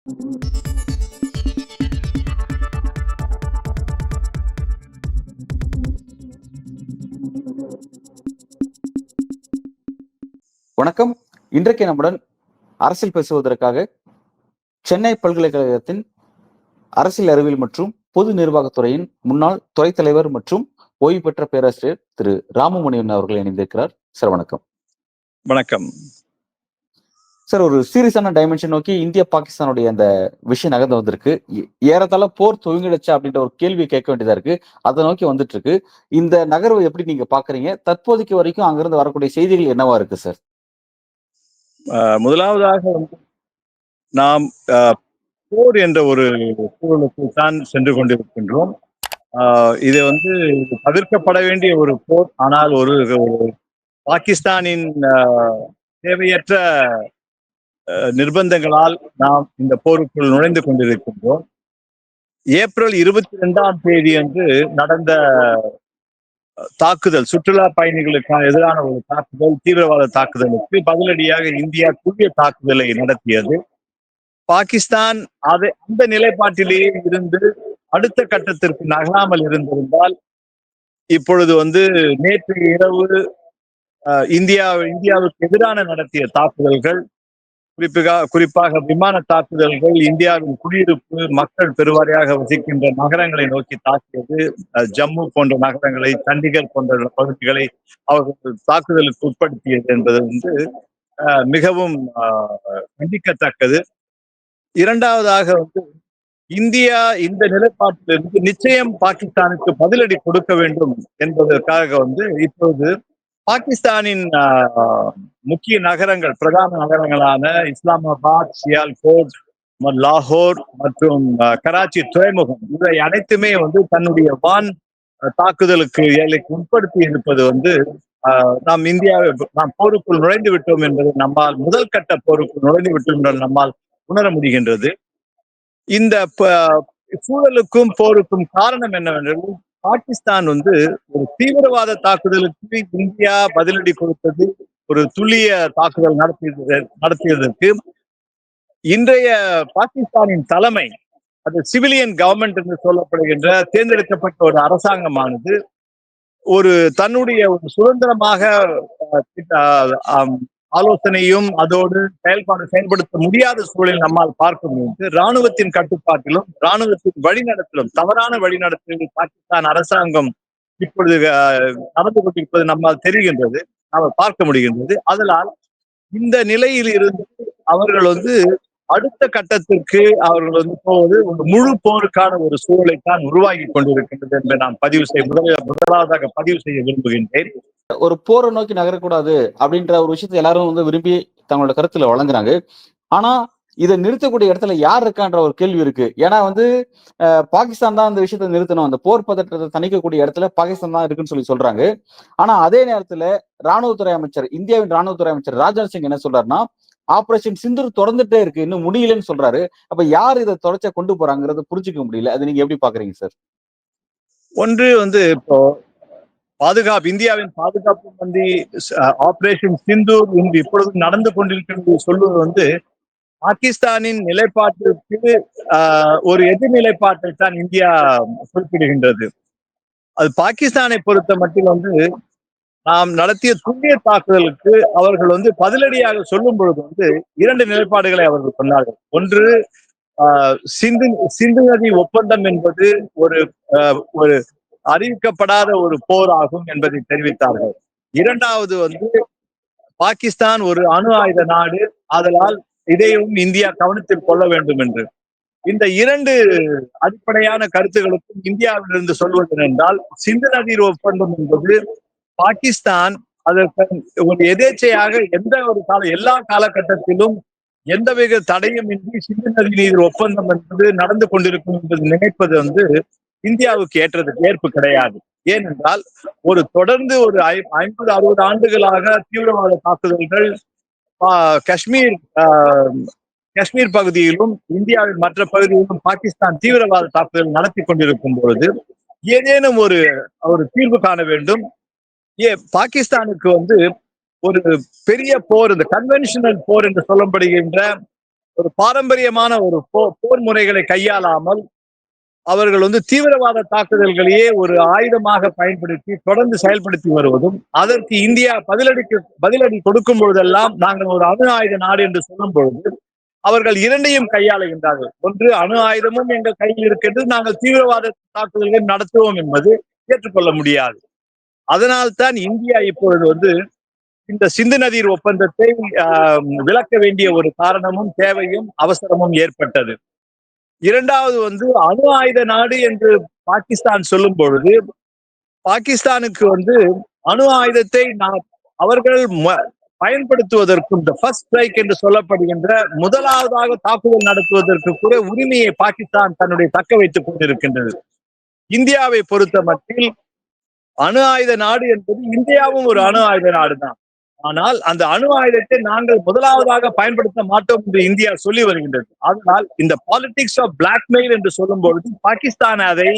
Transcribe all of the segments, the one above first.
வணக்கம். இன்றைக்கு நம்முடன் அரசியல் பேசுவதற்காக சென்னை பல்கலைக்கழகத்தின் அரசியல் அறிவியல் மற்றும் பொது நிர்வாகத்துறையின் முன்னாள் துறைத் தலைவர் மற்றும் ஓய்வு பெற்ற பேராசிரியர் திரு ராமமணியன் அவர்கள் இணைந்திருக்கிறார். சார் வணக்கம். வணக்கம் சார். ஒரு சீரியஸான டைமென்ஷன் நோக்கி இந்தியா பாகிஸ்தானுடைய அந்த விஷயம் நகர்ந்து வந்திருக்கு. ஏறத்தாழ போர் துவங்கிடுச்சா அப்படின்ற ஒரு கேள்வி கேட்க வேண்டியதா இருக்கு. அதை நோக்கி வந்துட்டு இருக்கு. இந்த நகர்வை எப்படி நீங்க பாக்குறீங்க? தற்போதைக்கு வரைக்கும் அங்கிருந்து வரக்கூடிய செய்திகள் என்னவா இருக்கு சார்? முதலாவதாக நாம் போர் என்ற ஒரு சூழலுக்கு தான் சென்று கொண்டிருக்கின்றோம். இது தவிர்க்கப்பட வேண்டிய ஒரு போர். ஆனால் ஒரு பாகிஸ்தானின் தேவையற்ற நிர்பந்தங்களால் நாம் இந்த போருக்குள் நுழைந்து கொண்டிருக்கின்றோம். ஏப்ரல் 22ஆம் தேதி அன்று நடந்த தாக்குதல், சுற்றுலா பயணிகளுக்கான எதிரான ஒரு தாக்குதல், தீவிரவாத தாக்குதலுக்கு பதிலடியாக இந்தியா புதிய தாக்குதலை நடத்தியது. பாகிஸ்தான் அந்த நிலைப்பாட்டிலேயே இருந்து அடுத்த கட்டத்திற்கு நகராமல் இருந்திருந்தால் இப்பொழுது நேற்று இரவு இந்தியாவுக்கு எதிரான நடத்திய தாக்குதல்கள், குறிப்பாக விமான தாக்குதல்கள், இந்தியாவின் குடியிருப்பு மக்கள் பெருவாரியாக வசிக்கின்ற நகரங்களை நோக்கி தாக்கியது. ஜம்மு போன்ற நகரங்களை, சண்டிகர் போன்ற பகுதிகளை அவர்கள் தாக்குதலுக்கு உட்படுத்தியது என்பது மிகவும் கண்டிக்கத்தக்கது. இரண்டாவதாக இந்தியா இந்த நிலைப்பாட்டிலிருந்து நிச்சயம் பாகிஸ்தானுக்கு பதிலடி கொடுக்க வேண்டும் என்பதற்காக இப்போது பாகிஸ்தானின் முக்கிய நகரங்கள், பிரதான நகரங்களான இஸ்லாமாபாத், சியால்கோட், லாகூர் மற்றும் கராச்சி துறைமுகம், இவை அனைத்துமே தன்னுடைய வான் தாக்குதலுக்கு உட்படுத்தி இருப்பது நாம் போருக்குள் நுழைந்து விட்டோம் என்பது நம்மால், முதல் கட்ட போருக்குள் நுழைந்து விட்டோம் என்று நம்மால் உணர முடிகின்றது. இந்த சூழலுக்கும் போருக்கும் காரணம் என்னவென்றால், பாகிஸ்தான் ஒரு தீவிரவாத தாக்குதலுக்கு இந்தியா பதிலடி கொடுத்தது, ஒரு துல்லிய தாக்குதல் நடத்தியதற்கு இன்றைய பாகிஸ்தானின் தலைமை, அது சிவிலியன் கவர்மெண்ட் என்று சொல்லப்படுகின்ற தேர்ந்தெடுக்கப்பட்ட ஒரு அரசாங்கமானது தன்னுடைய ஒரு சுதந்திரமாக ஆலோசனையும் அதோடு செயல்படுத்த முடியாத சூழலில் நம்மால் பார்க்க முடியும். ராணுவத்தின் கட்டுப்பாட்டிலும் ராணுவத்தின் வழிநடத்திலும், தவறான வழிநடத்திலும் பாகிஸ்தான் அரசாங்கம் இப்பொழுது நடந்து கொண்டிருப்பது நம்மால் தெரிகின்றது, நாம் பார்க்க முடிகின்றது. அதனால் இந்த நிலையில் இருந்து அவர்கள் அடுத்த கட்டத்திற்கு அவர்கள் போவது ஒரு முழு போருக்கான ஒரு சூழலைத்தான் உருவாகி கொண்டிருக்கின்றது என்று நான் முதலாவதாக பதிவு செய்ய விரும்புகின்றேன். ஒரு போரை நோக்கி நகரக்கூடாது அப்படின்ற ஒரு விஷயத்தை எல்லாரும் விரும்பி தங்களோட கருத்துல வழங்குறாங்க. ஆனா இதை நிறுத்தக்கூடிய இடத்துல யார் இருக்கான்ற ஒரு கேள்வி இருக்கு. ஏன்னா பாகிஸ்தான் தான் அந்த விஷயத்தை நிறுத்தணும், அந்த போர் பதற்றத்தை தணிக்கக்கூடிய இடத்துல பாகிஸ்தான் தான் இருக்குன்னு சொல்றாங்க. ஆனா அதே நேரத்துல ராணுவத்துறை அமைச்சர், இந்தியாவின் ராணுவத்துறை அமைச்சர் ராஜ்நாத் சிங் என்ன சொல்றாருன்னா, ஆபரேஷன் சிந்தூர் தொடர்ந்துட்டே இருக்கு, இன்னும் முடியலன்னு சொல்றாரு. அப்ப யார் இதை தொடர்ச்சியா கொண்டு போறாங்கிறது புரிஞ்சுக்க முடியல. அது நீங்க எப்படி பாக்குறீங்க சார்? ஒன்று இப்போ இந்தியாவின் பாதுகாப்பு மந்திரி ஆபரேஷன் சிந்தூர் இப்பொழுது நடந்து கொண்டிருக்கிறது சொல்வது பாகிஸ்தானின் நிலைப்பாட்டிற்கு ஒரு எதிர்நிலைப்பாட்டை தான் இந்தியா குறிப்பிடுகின்றது. அது பாகிஸ்தானை பொறுத்த மட்டும் நாம் நடத்திய துல்லிய தாக்குதலுக்கு அவர்கள் பதிலடியாக சொல்லும் பொழுது இரண்டு நிலைப்பாடுகளை அவர்கள் சொன்னார்கள். ஒன்று, சிந்து நதி ஒப்பந்தம் என்பது ஒரு அறிவிக்கப்படாத ஒரு போர் ஆகும் என்பதை தெரிவித்தார்கள். இரண்டாவது, பாகிஸ்தான் ஒரு அணு ஆயுத நாடு, அதனால் இதையும் இந்தியா கவனத்தில் கொள்ள வேண்டும் என்று. இந்த இரண்டு அடிப்படையான கருத்துக்களுக்கும் இந்தியாவிலிருந்து சொல்வது என்றால், சிந்து நதி ஒப்பந்தம் என்பது பாகிஸ்தான் அதற்கு எதேச்சையாக எல்லா காலகட்டத்திலும் எந்தவித தடையும் இன்றி சிந்து நதி நீர் ஒப்பந்தம் என்பது நடந்து கொண்டிருக்கும் என்பது நினைப்பது இந்தியாவுக்கு ஏற்பு கிடையாது. ஏனென்றால் தொடர்ந்து ஒரு 50-60 ஆண்டுகளாக தீவிரவாத தாக்குதல்கள் காஷ்மீர் பகுதியிலும் இந்தியாவின் மற்ற பகுதியிலும் பாகிஸ்தான் தீவிரவாத தாக்குதல் நடத்தி கொண்டிருக்கும் பொழுது ஏதேனும் ஒரு தீர்வு காண வேண்டும். பாகிஸ்தானுக்கு ஒரு பெரிய போர், இந்த கன்வென்ஷனல் போர் என்று சொல்லப்படுகின்ற ஒரு பாரம்பரியமான ஒரு போர் முறைகளை கையாளாமல் அவர்கள் தீவிரவாத தாக்குதல்களையே ஒரு ஆயுதமாக பயன்படுத்தி தொடர்ந்து செயல்படுத்தி வருவதும், அதற்கு இந்தியா பதிலடி கொடுக்கும் பொழுதெல்லாம் நாங்கள் ஒரு அணு ஆயுத நாடு என்று சொல்லும் பொழுது அவர்கள் இரண்டையும் கையாளுகின்றார்கள். ஒன்று, அணு ஆயுதமும் எங்கள் கையில் இருக்கிறது, நாங்கள் தீவிரவாத தாக்குதல்கள் நடத்துவோம் என்பது ஏற்றுக்கொள்ள முடியாது. அதனால்தான் இந்தியா இப்பொழுது இந்த சிந்து நதிர் ஒப்பந்தத்தை விலக்க வேண்டிய ஒரு காரணமும் தேவையும் அவசரமும் ஏற்பட்டது. இரண்டாவது அணு ஆயுத நாடு என்று பாகிஸ்தான் சொல்லும் பொழுது பாகிஸ்தானுக்கு அணு ஆயுதத்தை அவர்கள் பயன்படுத்துவதற்கும் இந்த ஃபர்ஸ்ட் ஸ்ட்ரைக் என்று சொல்லப்படுகின்ற முதலாவதாக தாக்குதல் நடத்துவதற்கு கூட உரிமையை பாகிஸ்தான் தன்னுடைய தக்க வைத்துக் கொண்டிருக்கின்றது. இந்தியாவை பொறுத்த மட்டில் அணு ஆயுத நாடு என்பது இந்தியாவும் ஒரு அணு ஆயுத நாடு தான். ஆனால் அந்த அணு ஆயுதத்தை நாங்கள் முதலாவதாக பயன்படுத்த மாட்டோம் என்று இந்தியா சொல்லி வருகின்றது. அதனால் இந்த பாலிடிக்ஸ் ஆஃப் பிளாக்மெயில் என்று சொல்லும் பொழுது பாகிஸ்தான் அதை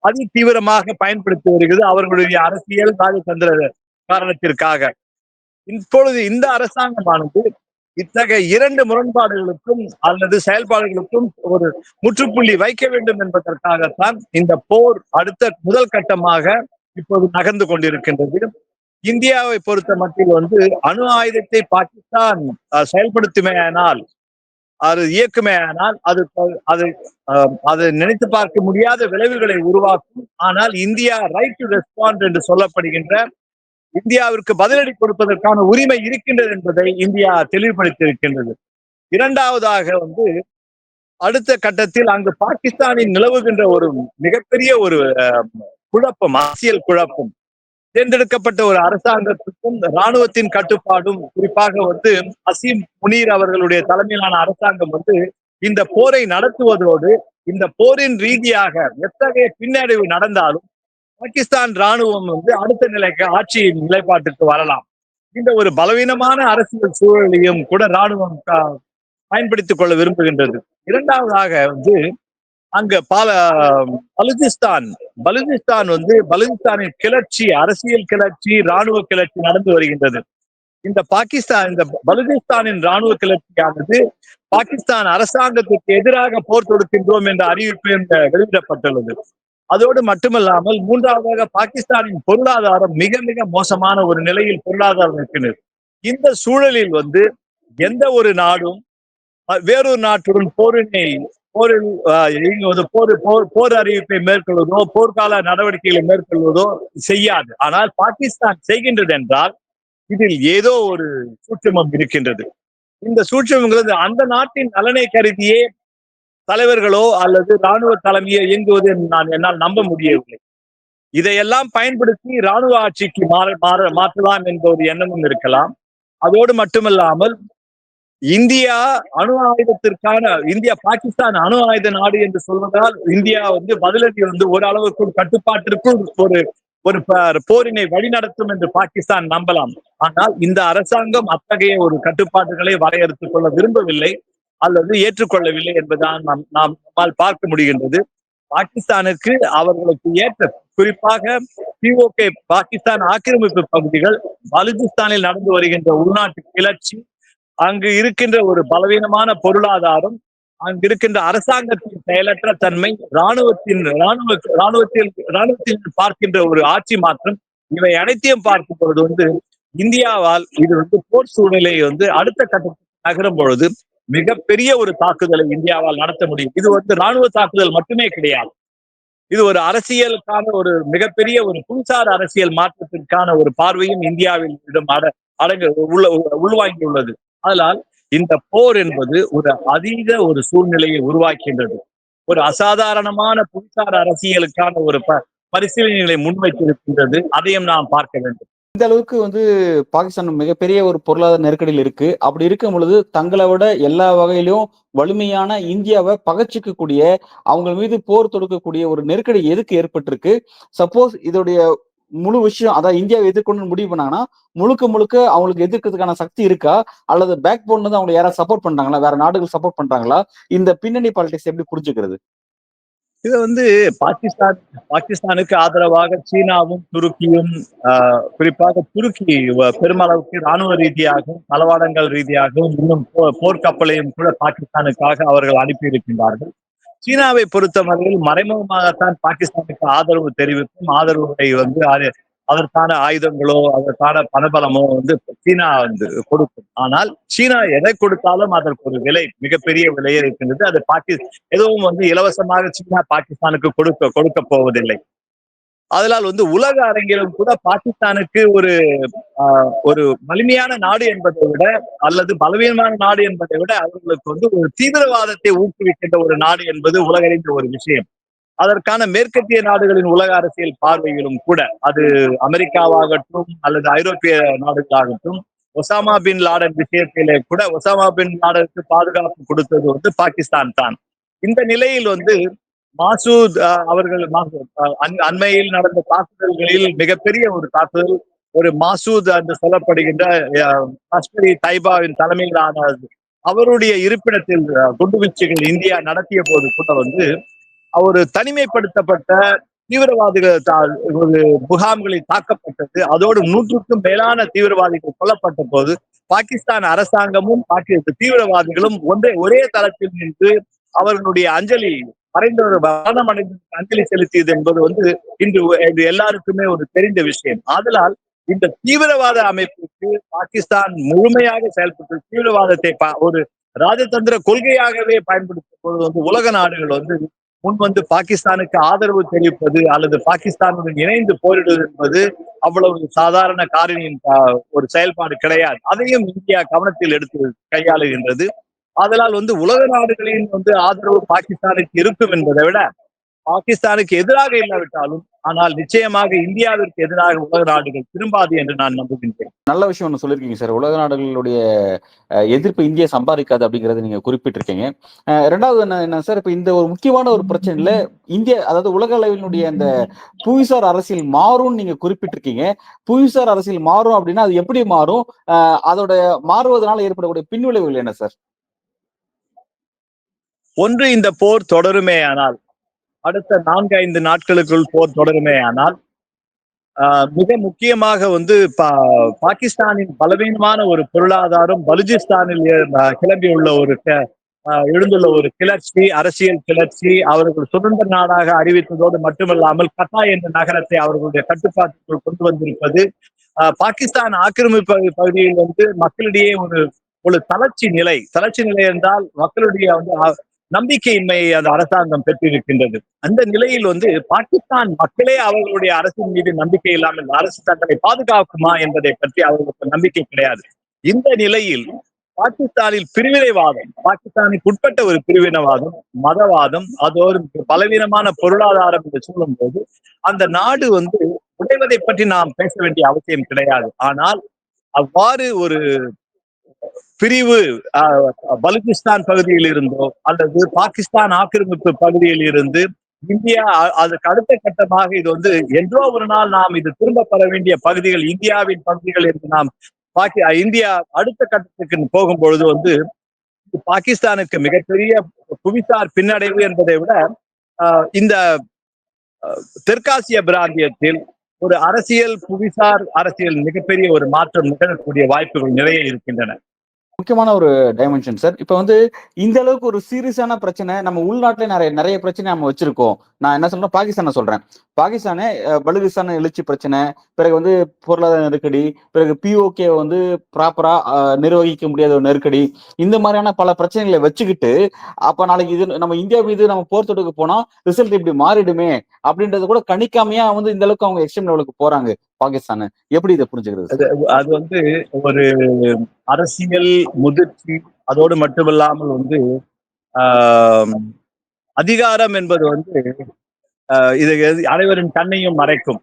அதி தீவிரமாக பயன்படுத்தி வருகிறது அவர்களுடைய அரசியல் ராஜதந்திர காரணத்திற்காக. இப்பொழுது இந்த அரசாங்கமானது இத்தகைய இரண்டு முரண்பாடுகளுக்கும் அல்லது செயல்பாடுகளுக்கும் ஒரு முற்றுப்புள்ளி வைக்க வேண்டும் என்பதற்காகத்தான் இந்த போர் அடுத்த முதல் கட்டமாக இப்போது நகர்ந்து கொண்டிருக்கின்றது. இந்தியாவை பொறுத்த மட்டில் அணு ஆயுதத்தை பாகிஸ்தான் செயல்படுத்துமேயானால், அது இயக்குமேயானால் அது நினைத்து பார்க்க முடியாத விளைவுகளை உருவாக்கும். ஆனால் இந்தியா ரைட் டு ரெஸ்பாண்ட் என்று சொல்லப்படுகின்ற இந்தியாவிற்கு பதிலடி கொடுப்பதற்கான உரிமை இருக்கின்றது என்பதை இந்தியா தெளிவுபடுத்தி இருக்கின்றது. இரண்டாவதாக அடுத்த கட்டத்தில் அங்கு பாகிஸ்தானில் நிலவுகின்ற ஒரு மிகப்பெரிய ஒரு குழப்பம், அரசியல் குழப்பம். தேர்ந்தெடுக்கப்பட்ட ஒரு அரசாங்கத்துக்கும் ராணுவத்தின் கட்டுப்பாடும், குறிப்பாக அசீம் முனீர் அவர்களுடைய தலைமையிலான அரசாங்கம் இந்த போரை நடத்துவதோடு இந்த போரின் ரீதியாக எத்தகைய பின்னடைவு நடந்தாலும் பாகிஸ்தான் ராணுவம் அடுத்த நிலைக்கு ஆட்சி நிலைப்பாட்டுக்கு வரலாம். இந்த ஒரு பலவீனமான அரசியல் சூழலையும் கூட ராணுவம் பயன்படுத்திக் கொள்ள விரும்புகின்றது. இரண்டாவதாக அங்க பலுசிஸ்தானின் கிளர்ச்சி, அரசியல் கிளர்ச்சி, ராணுவ கிளர்ச்சி நடந்து வருகின்றது. இந்த பலுசிஸ்தானின் ராணுவ கிளர்ச்சியானது பாகிஸ்தான் அரசாங்கத்திற்கு எதிராக போர் தொடுக்கின்றோம் என்ற அறிவிப்பு வெளியிடப்பட்டுள்ளது. அதோடு மட்டுமல்லாமல் மூன்றாவதாக பாகிஸ்தானின் பொருளாதாரம் மிக மிக மோசமான ஒரு நிலையில் பொருளாதாரம் இருக்கின்றது. இந்த சூழலில் எந்த ஒரு நாடும் வேறொரு நாட்டுடன் போர் அறிவிப்பை மேற்கொள்வதோ போர்க்கால நடவடிக்கைகளை மேற்கொள்வதோ செய்யாது. ஆனால் பாகிஸ்தான் செய்கின்றது என்றால் இதில் ஏதோ ஒரு சூட்சுமம் இருக்கின்றது. இந்த சூட்சுமங்கள் அந்த நாட்டின் நலனை கருதியே தலைவர்களோ அல்லது ராணுவ தலைமையோ இயங்குவது என்னால் நம்ப முடியவில்லை. இதையெல்லாம் பயன்படுத்தி ராணுவ ஆட்சிக்கு மாற்றலாம் என்ற ஒரு எண்ணமும் இருக்கலாம். அதோடு மட்டுமல்லாமல் இந்தியா பாகிஸ்தான் அணு ஆயுத நாடு என்று சொல்வதால் இந்தியா பதிலடி ஓரளவுக்கு கட்டுப்பாட்டிற்குள் ஒரு போரினை வழிநடத்தும் என்று பாகிஸ்தான் நம்பலாம். ஆனால் இந்த அரசாங்கம் அத்தகைய ஒரு கட்டுப்பாடுகளை வரையறுத்துக் கொள்ள விரும்பவில்லை அல்லது ஏற்றுக்கொள்ளவில்லை என்பதுதான் நம்மால் பார்க்க முடிகின்றது. பாகிஸ்தானுக்கு அவர்களுக்கு ஏற்ற, குறிப்பாக POK பாகிஸ்தான் ஆக்கிரமிப்பு பகுதிகள், பலுசிஸ்தானில் நடந்து வருகின்ற உள்நாட்டு கிளர்ச்சி, அங்கு இருக்கின்ற ஒரு பலவீனமான பொருளாதாரம், அங்கு இருக்கின்ற அரசாங்கத்தின் செயலற்ற தன்மை, ராணுவத்தில் பார்க்கின்ற ஒரு ஆட்சி மாற்றம், இவை அனைத்தையும் பார்க்கும் பொழுது இந்தியாவால் இது போர் சூழ்நிலை அடுத்த கட்டத்தில் நகரும் பொழுது மிகப்பெரிய ஒரு தாக்குதலை இந்தியாவால் நடத்த முடியும். இது ராணுவ தாக்குதல் மட்டுமே கிடையாது. இது ஒரு அரசியலுக்கான ஒரு மிகப்பெரிய ஒரு புவிசார் அரசியல் மாற்றத்திற்கான ஒரு பார்வையும் இந்தியாவில் உள்வாங்கியுள்ளது. அதனால் இந்த போர் என்பது ஒரு அதீத ஒரு சூழ்நிலையை உருவாக்கின்றது. ஒரு அசாதாரணமான புவிசார் அரசியலுக்கான ஒரு பரிசீலனைகளை முன்வைத்திருக்கின்றது. அதையும் நாம் பார்க்க வேண்டும். இந்த அளவுக்கு பாகிஸ்தான் மிகப்பெரிய ஒரு பொருளாதார நெருக்கடியில் இருக்கு. அப்படி இருக்கும் பொழுது தங்களை விட எல்லா வகையிலும் வலிமையான இந்தியாவை பகச்சிக்கக்கூடிய, அவங்க மீது போர் தொடுக்கக்கூடிய ஒரு நெருக்கடி எதுக்கு ஏற்பட்டிருக்கு? சப்போஸ் இதோடைய முழு விஷயம், அதாவது இந்தியாவை எதிர்கொண்டு முடிவு பண்ணாங்கன்னா முழுக்க அவங்களுக்கு எதிர்க்கிறதுக்கான சக்தி இருக்கா, அல்லது பேக் போன் அவங்க யாராவது சப்போர்ட் பண்றாங்களா, வேற நாடுகள் சப்போர்ட் பண்றாங்களா? இந்த பின்னணி பாலிடிக்ஸ் எப்படி புரிஞ்சுக்கிறது? இத வந்து பாகிஸ்தான் பாகிஸ்தானுக்கு ஆதரவாக சீனாவும், துருக்கியும் குறிப்பாக துருக்கி பெருமளவுக்கு ராணுவ ரீதியாகவும், தளவாடங்கள் ரீதியாகவும், இன்னும் போர்க்கப்பலையும் கூட பாகிஸ்தானுக்காக அவர்கள் அனுப்பியிருக்கின்றார்கள். சீனாவை பொறுத்தவரையில் மறைமுகமாகத்தான் பாகிஸ்தானுக்கு ஆதரவு தெரிவிக்கும், ஆதரவை வந்து அதற்கான ஆயுதங்களோ அதற்கான பணபலமோ வந்து சீனா வந்து கொடுக்கும். ஆனால் சீனா எதை கொடுத்தாலும் அதற்கு ஒரு விலை, மிகப்பெரிய விலை இருக்கின்றது. அது எதுவும் வந்து இலவசமாக சீனா பாகிஸ்தானுக்கு கொடுக்க போவதில்லை. அதனால் வந்து உலக அரங்கிலும் கூட பாகிஸ்தானுக்கு ஒரு வலிமையான நாடு என்பதை விட, அல்லது பலவீனமான நாடு என்பதை விட, அவர்களுக்கு வந்து ஒரு தீவிரவாதத்தை ஊக்குவிக்கின்ற ஒரு நாடு என்பது உலகறிந்த ஒரு விஷயம். அதற்கான மேற்கத்திய நாடுகளின் உலக அரசியல் பார்வையிலும் கூட, அது அமெரிக்காவாகட்டும் அல்லது ஐரோப்பிய நாடுகளாகட்டும், ஒசாமா பின் லாடன் விஷயத்திலே கூட ஒசாமா பின் லாடனுக்கு பாதுகாப்பு கொடுத்தது வந்து பாகிஸ்தான் தான். இந்த நிலையில் வந்து மாசூத் அவர்கள் அண்மையில் நடந்த தாக்குதல்களில் மிகப்பெரிய ஒரு தாக்குதல், ஒரு மாசூத் என்று சொல்லப்படுகின்ற லஷ்கர் தைபாவின் தலைமையிலான அவருடைய இருப்பிடத்தில் குண்டுவீச்சுகள் இந்தியா நடத்திய போது கூட வந்து ஒரு தனிமைப்படுத்தப்பட்ட தீவிரவாதிகள் முகாம்களில் தாக்கப்பட்டது. அதோடு 100க்கும் மேலான தீவிரவாதிகள் கொல்லப்பட்ட போது பாகிஸ்தான் அரசாங்கமும் தீவிரவாதிகளும் ஒரே தளத்தில் நின்று அவர்களுடைய அஞ்சலி, மறைந்தவர் மரணம் அடைந்த அஞ்சலி செலுத்தியது என்பது வந்து இன்று எல்லாருக்குமே ஒரு தெரிந்த விஷயம். ஆதலால் இந்த தீவிரவாத அமைப்புக்கு பாகிஸ்தான் முழுமையாக செயல்பட்டு தீவிரவாதத்தை ஒரு ராஜதந்திர கொள்கையாகவே பயன்படுத்தும் போது வந்து உலக நாடுகள் வந்து முன் வந்து பாகிஸ்தானுக்கு ஆதரவு தெரிவிப்பது அல்லது பாகிஸ்தானுடன் இணைந்து போரிடுவது என்பது அவ்வளவு சாதாரண காரணியின் ஒரு செயல்பாடு கிடையாது. அதையும் இந்தியா கவனத்தில் எடுத்து கையாளுகின்றது. அதனால் வந்து உலக நாடுகளின் வந்து ஆதரவு பாகிஸ்தானுக்கு இருக்கும் என்பதை விட, பாகிஸ்தானுக்கு எதிராக இல்லாவிட்டாலும் ஆனால் நிச்சயமாக இந்தியாவிற்கு எதிராக உலக நாடுகள் திரும்பாது என்று நான் நம்புகின்றேன். நல்ல விஷயம் ஒன்று சொல்லியிருக்கீங்க சார். உலக நாடுகளுடைய எதிர்ப்பு இந்தியா சம்பாதிக்காது அப்படிங்கறத நீங்க குறிப்பிட்டிருக்கீங்க. ரெண்டாவது என்ன சார், இப்ப இந்த ஒரு முக்கியமான ஒரு பிரச்சனையில இந்தியா, அதாவது உலக அளவினுடைய அந்த புவிசார் அரசியல் மாறும் நீங்க குறிப்பிட்டிருக்கீங்க. புவிசார் அரசியல் மாறும் அப்படின்னா அது எப்படி மாறும்? அதோட மாறுவதனால ஏற்படக்கூடிய பின்விளைவுகள் என்ன சார்? ஒன்று, இந்த போர் தொடருமே ஆனால், அடுத்த 4-5 நாட்களுக்குள் போர் தொடருமே ஆனால், மிக முக்கியமாக வந்து பாகிஸ்தானின் பலவீனமான ஒரு பொருளாதாரம், பலுஜிஸ்தானில் கிளம்பியுள்ள எழுந்துள்ள ஒரு கிளர்ச்சி, அரசியல் கிளர்ச்சி, அவர்கள் சுதந்திர நாடாக அறிவித்ததோடு மட்டுமல்லாமல் கத்தா என்ற நகரத்தை அவர்களுடைய கட்டுப்பாட்டுக்குள் கொண்டு வந்திருப்பது, பாகிஸ்தான் ஆக்கிரமிப்பு பகுதியில் வந்து மக்களிடையே ஒரு தளர்ச்சி நிலை என்றால் மக்களுடைய வந்து நம்பிக்கையின்மையை அந்த அரசாங்கம் பெற்றிருக்கின்றது. அந்த நிலையில் வந்து பாகிஸ்தான் மக்களே அவர்களுடைய அரசின் மீது நம்பிக்கை இல்லாமல் அரசு தங்களை பாதுகாக்குமா என்பதை பற்றி அவர்களுக்கு நம்பிக்கை கிடையாது. இந்த நிலையில் பாகிஸ்தானில் பிரிவினைவாதம், பாகிஸ்தானுக்கு உட்பட்ட ஒரு பிரிவினைவாதம், மதவாதம், அதோடு பலவீனமான பொருளாதாரம் என்று சொல்லும் போது அந்த நாடு வந்து உடைவதை பற்றி நாம் பேச வேண்டிய அவசியம் கிடையாது. ஆனால் அவ்வாறு ஒரு பிரிவு பலுச்சிஸ்தான் பகுதியில் இருந்தோ அல்லது பாகிஸ்தான் ஆக்கிரமிப்பு பகுதியில் இருந்து இந்தியா அதுக்கு அடுத்த கட்டமாக இது வந்து என்றோ ஒரு நாள் நாம் இது திரும்ப பெற வேண்டிய பகுதிகள் இந்தியாவின் பகுதிகள் என்று நாம் இந்தியா அடுத்த கட்டத்துக்கு போகும்பொழுது வந்து பாகிஸ்தானுக்கு மிகப்பெரிய புவிசார் பின்னடைவு என்பதை விட இந்த தெற்காசிய பிராந்தியத்தில் ஒரு புவிசார் அரசியல் மிகப்பெரிய ஒரு மாற்றம் நிகழக்கூடிய வாய்ப்புகள் நிறைய இருக்கின்றன. முக்கியமான ஒரு டைமென்ஷன் சார். இப்ப வந்து இந்த அளவுக்கு ஒரு சீரியஸான பிரச்சனை நம்ம உள்நாட்டிலே நிறைய பிரச்சனை நம்ம வச்சிருக்கோம். நான் என்ன சொல்றேன், பாகிஸ்தானை சொல்றேன். பாகிஸ்தானே பலுகிஸ்தான் எழுச்சி பிரச்சனை, பிறகு வந்து பொருளாதார நெருக்கடி, பிறகு பிஓகே வந்து ப்ராப்பரா நிர்வகிக்க முடியாத ஒரு நெருக்கடி, இந்த மாதிரியான பல பிரச்சனைகளை வச்சுக்கிட்டு அப்ப நாளைக்கு இது நம்ம இந்தியா மீது நம்ம போர் தொடுக்க போனா ரிசல்ட் இப்படி மாறிடுமே அப்படின்றது கூட கணிக்காமையா வந்து இந்த அளவுக்கு அவங்க எக்ஸ்ட்ரீம் லெவலுக்கு போறாங்க பாகிஸ்தான். எப்படி இதை புரிஞ்சுக்கிறது? அது வந்து ஒரு அரசியல் முதிர்ச்சி, அதோடு மட்டுமில்லாமல் வந்து அதிகாரம் என்பது வந்து இது அனைவரின் கண்ணையும் மறைக்கும்.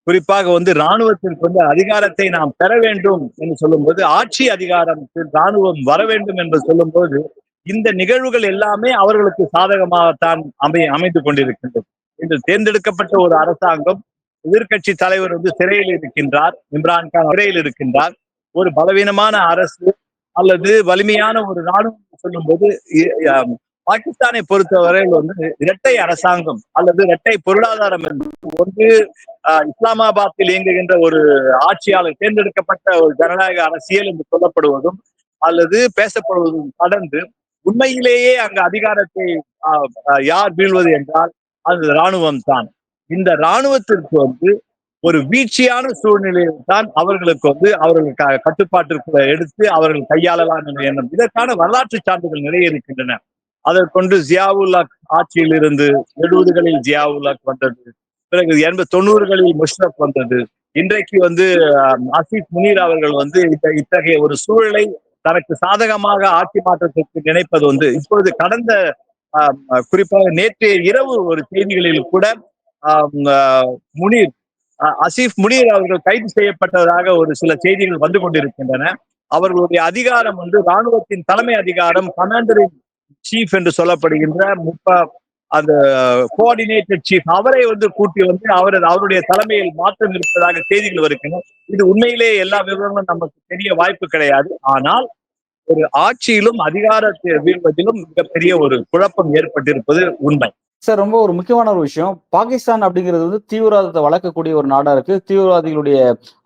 குறிப்பாக வந்து ராணுவத்திற்கு வந்து அதிகாரத்தை நாம் பெற வேண்டும் என்று சொல்லும்போது, ஆட்சி அதிகாரத்தில் ராணுவம் வர வேண்டும் என்று சொல்லும்போது இந்த நிகழ்வுகள் எல்லாமே அவர்களுக்கு சாதகமாகத்தான் அமைந்து கொண்டிருக்கின்றது. இன்று தேர்ந்தெடுக்கப்பட்ட ஒரு அரசாங்கம், எதிர்கட்சி தலைவர் வந்து சிறையில் இருக்கின்றார், இம்ரான்கான் சிறையில் இருக்கின்றார். ஒரு பலவீனமான அரசு அல்லது வலிமையான ஒரு ராணுவம் சொல்லும் போது பாகிஸ்தானை பொறுத்தவரையில் வந்து இரட்டை அரசாங்கம் அல்லது இரட்டை பொருளாதாரம் என்பது ஒன்று இஸ்லாமாபாத்தில் இயங்குகின்ற ஒரு ஆட்சியாளர் தேர்ந்தெடுக்கப்பட்ட ஒரு ஜனநாயக அரசியல் என்று சொல்லப்படுவதும் அல்லது பேசப்படுவதும் கடந்து உண்மையிலேயே அங்கு அதிகாரத்தை யார் வீழ்வது என்றால் அது இராணுவம் தான். இந்த இராணுவத்திற்கு வந்து ஒரு வீழ்ச்சியான சூழ்நிலையில் தான் அவர்களுக்கு வந்து அவர்கள் கட்டுப்பாட்டிற்குள்ள எடுத்து அவர்கள் கையாளலாம் என்ற எண்ணம். இதற்கான வரலாற்று சான்றுகள் நிறைய இருக்கின்றன. அதற்கொண்டு ஜியாவுல்லா ஆட்சியில் இருந்து 70களில் ஜியாவுல்லா வந்தது, பிறகு 90களில் முஷ்ரப் வந்தது. இன்றைக்கு வந்து ஆசிப் முனீர் அவர்கள் வந்து இத்தகைய ஒரு சூழலை தனக்கு சாதகமாக ஆட்சி மாற்றத்திற்கு நினைப்பது வந்து இப்பொழுது கடந்த குறிப்பாக நேற்றைய இரவு ஒரு செய்திகளில் கூட முனீர் அசீப் முனீர் அவர்கள் கைது செய்யப்பட்டதாக ஒரு சில செய்திகள் வந்து கொண்டிருக்கின்றன. அவர்களுடைய அதிகாரம் வந்து ராணுவத்தின் தலைமை அதிகாரம் கமாண்டர் இன் சீஃப் என்று சொல்லப்படுகின்ற அந்த கோஆர்டினேட்டட் சீஃப் அவரை வந்து கூட்டி வந்து அவருடைய தலைமையில் மாற்றம் இருப்பதாக செய்திகள் வருகின்றன. இது உண்மையிலேயே எல்லா விவரங்களும் நமக்கு தெரிய வாய்ப்பு கிடையாது. ஆனால் ஒரு ஆட்சியிலும் அதிகாரத்தை வீழ்வதிலும் மிகப்பெரிய ஒரு குழப்பம் ஏற்பட்டிருப்பது உண்மை. சார், ரொம்ப ஒரு முக்கியமான ஒரு விஷயம். பாகிஸ்தான் அப்படிங்கிறது வந்து தீவிரவாதத்தை வளர்க்கக்கூடிய ஒரு நாடா இருக்கு. தீவிரவாதிகளுடைய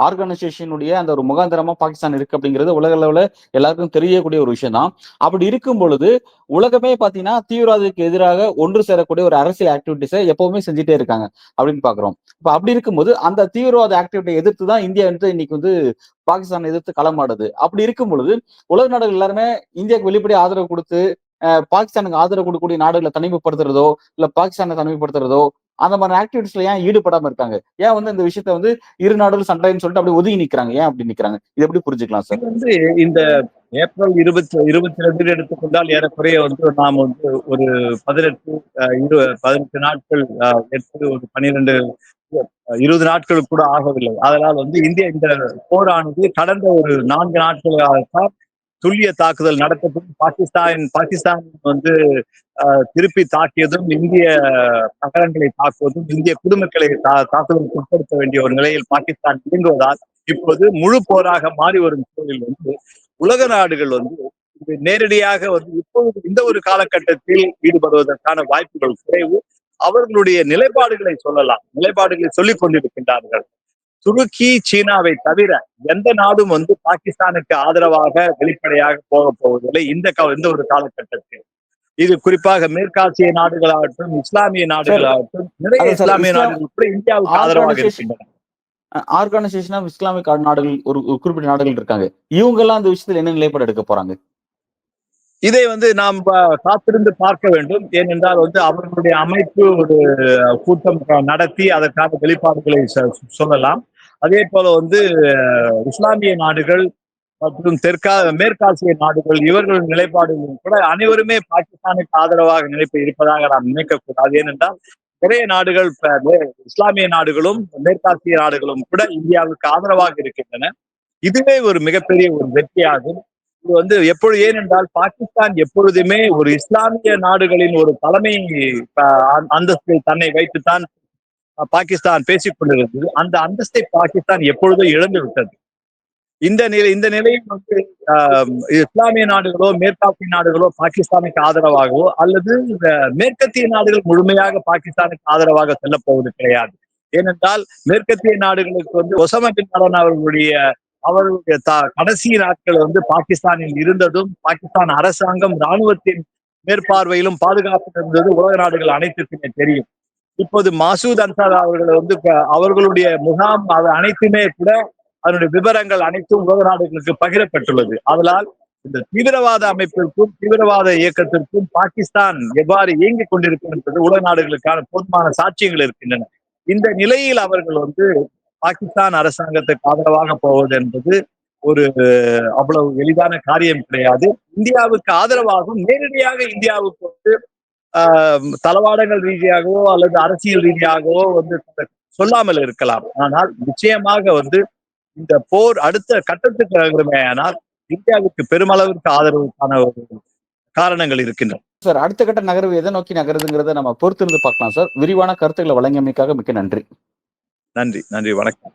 ஆர்கனைசேஷனுடைய அந்த ஒரு முகாந்திரமா பாகிஸ்தான் இருக்கு அப்படிங்கிறது உலக அளவுல எல்லாருக்கும் தெரியக்கூடிய ஒரு விஷயம் தான். அப்படி இருக்கும் பொழுது உலகமே பாத்தீங்கன்னா தீவிரவாதத்துக்கு எதிராக ஒன்று சேரக்கூடிய ஒரு அரசியல் ஆக்டிவிட்டிஸை எப்பவுமே செஞ்சுட்டே இருக்காங்க அப்படின்னு பாக்குறோம். இப்ப அப்படி இருக்கும்போது அந்த தீவிரவாத ஆக்டிவிட்டியை எதிர்த்து தான் இந்தியா வந்து இன்னைக்கு வந்து பாகிஸ்தான் எதிர்த்து களமாடுது. அப்படி இருக்கும் பொழுது உலக நாடுகள் எல்லாருமே இந்தியாவுக்கு வெளிப்படையா ஆதரவு கொடுத்து பாகிஸ்தானுக்கு ஆதரவு கொடுக்கக்கூடிய நாடுகளை தனிமைப்படுத்துறதோ இல்ல பாகிஸ்தானை தனிமைப்படுத்துறதோ அந்த மாதிரி ஆக்டிவிட்டிஸ்ல ஏன் ஈடுபடாம இருக்காங்க? ஏன் வந்து இந்த விஷயத்த வந்து இரு நாடுகள் சண்டைன்னு சொல்லிட்டு அப்படி ஒதுங்கி நிக்கிறாங்க? ஏன் அப்படி நிக்கிறாங்க? இது எப்படி புரிஞ்சுக்கலாம் சார்? வந்து இந்த ஏப்ரல் 22 எடுத்துக்கொண்டால் ஏறக்குறைய வந்து நாம் வந்து ஒரு 18 நாட்கள் 8 ஒரு 12 20 நாட்களுக்கு கூட ஆகவில்லை. அதனால் வந்து இந்தியா இந்த போரானது கடந்த ஒரு 4 நாட்களாகத்தான் துல்லிய தாக்குதல் நடத்தப்படும். பாகிஸ்தான் வந்து திருப்பி தாக்கியதும் இந்திய நகரங்களை தாக்குவதும் இந்திய குடிமக்களை தாக்குதலுக்கு உட்படுத்த வேண்டிய ஒரு நிலையில் பாகிஸ்தான் இயங்குவதால் இப்போது முழு போராக மாறி வரும் சூழலில் வந்து உலக நாடுகள் வந்து நேரடியாக வந்து இப்பொழுது இந்த ஒரு காலகட்டத்தில் ஈடுபடுவதற்கான வாய்ப்புகள் குறைவு. அவர்களுடைய நிலைப்பாடுகளை சொல்லலாம், நிலைப்பாடுகளை சொல்லிக் கொண்டிருக்கின்றார்கள். துருக்கி, சீனாவை தவிர எந்த நாடும் வந்து பாகிஸ்தானுக்கு ஆதரவாக வெளிப்படையாக போக போவதில்லை இந்த ஒரு காலகட்டத்தில். இது குறிப்பாக மேற்காசிய நாடுகளாகட்டும், இஸ்லாமிய நாடுகளாகட்டும், நிறைய இஸ்லாமிய நாடுகள் கூட இந்தியாவுக்கு ஆதரவாக இருக்கின்றன. ஆர்கனைசேஷன் ஆஃப் இஸ்லாமிக் நாடுகள் ஒரு குறிப்பிட்ட நாடுகள் இருக்காங்க. இவங்க எல்லாம் அந்த விஷயத்துல என்ன நிலைப்பாடு எடுக்க போறாங்க? இதை வந்து நாம் காத்திருந்து பார்க்க வேண்டும். ஏனென்றால் வந்து அவர்களுடைய அமைப்பு ஒரு கூட்டம் நடத்தி அதற்கான வெளிப்பாடுகளை சொல்லலாம். அதே போல வந்து இஸ்லாமிய நாடுகள் மற்றும் மேற்காசிய நாடுகள் இவர்களின் நிலைப்பாடுகளும் கூட அனைவருமே பாகிஸ்தானுக்கு ஆதரவாக இருப்பதாக நாம் நினைக்கக்கூடாது. ஏனென்றால் நிறைய நாடுகள் இஸ்லாமிய நாடுகளும் மேற்காசிய நாடுகளும் கூட இந்தியாவுக்கு ஆதரவாக இருக்கின்றன. இதுவே ஒரு மிகப்பெரிய ஒரு வெற்றியாகும். இது வந்து ஏனென்றால் பாகிஸ்தான் எப்பொழுதுமே ஒரு இஸ்லாமிய நாடுகளின் ஒரு தலைமை அந்தஸ்தை தன்னை வைத்துத்தான் பாகிஸ்தான் பேசிக் கொண்டிருந்தது. அந்த அந்தஸ்தை பாகிஸ்தான் எப்பொழுதும் இழந்து விட்டது. இந்த நிலையில் வந்து இஸ்லாமிய நாடுகளோ மேற்காசிய நாடுகளோ பாகிஸ்தானுக்கு ஆதரவாகவோ அல்லது மேற்கத்திய நாடுகள் முழுமையாக பாகிஸ்தானுக்கு ஆதரவாக செல்ல போவது கிடையாது. ஏனென்றால் மேற்கத்திய நாடுகளுக்கு வந்து ஒசாமா பின் லாடன் அவர்களுடைய கடைசி நாட்கள் வந்து பாகிஸ்தானில் இருந்ததும் பாகிஸ்தான் அரசாங்கம் ராணுவத்தின் மேற்பார்வையிலும் பாதுகாப்பு இருந்தது உலக நாடுகள் அனைத்துக்குமே தெரியும். இப்போது மசூத் அன்சார் அவர்கள் வந்து அவர்களுடைய முகாம் அனைத்துமே கூட அதனுடைய விவரங்கள் அனைத்தும் உலக நாடுகளுக்கு பகிரப்பட்டுள்ளது. அதனால் இந்த தீவிரவாத அமைப்பிற்கும் தீவிரவாத இயக்கத்திற்கும் பாகிஸ்தான் எவ்வாறு இயங்கிக் கொண்டிருக்கும் என்பது உலக நாடுகளுக்கான போதுமான சாட்சியங்கள் இருக்கின்றன. இந்த நிலையில் அவர்கள் வந்து பாகிஸ்தான் அரசாங்கத்துக்கு ஆதரவாக போவது என்பது ஒரு அவ்வளவு எளிதான காரியம் கிடையாது. இந்தியாவுக்கு ஆதரவாகவும் நேரடியாக இந்தியாவுக்கு வந்து தளவாடங்கள் ரீதியாகவோ அல்லது அரசியல் ரீதியாகவோ வந்து சொல்லாமல் இருக்கலாம். ஆனால் நிச்சயமாக வந்து இந்த போர் அடுத்த கட்டத்துக்கு நகருமேயானால் இந்தியாவுக்கு பெருமளவிற்கு ஆதரவுக்கான ஒரு காரணங்கள் இருக்கின்றன. சார், அடுத்த கட்ட நகர்வு எதை நோக்கி நகருதுங்கிறத நம்ம பொறுத்திருந்து பார்க்கலாம் சார். விரிவான கருத்துக்களை வழங்கியமைக்காக மிக்க நன்றி. நன்றி, வணக்கம்.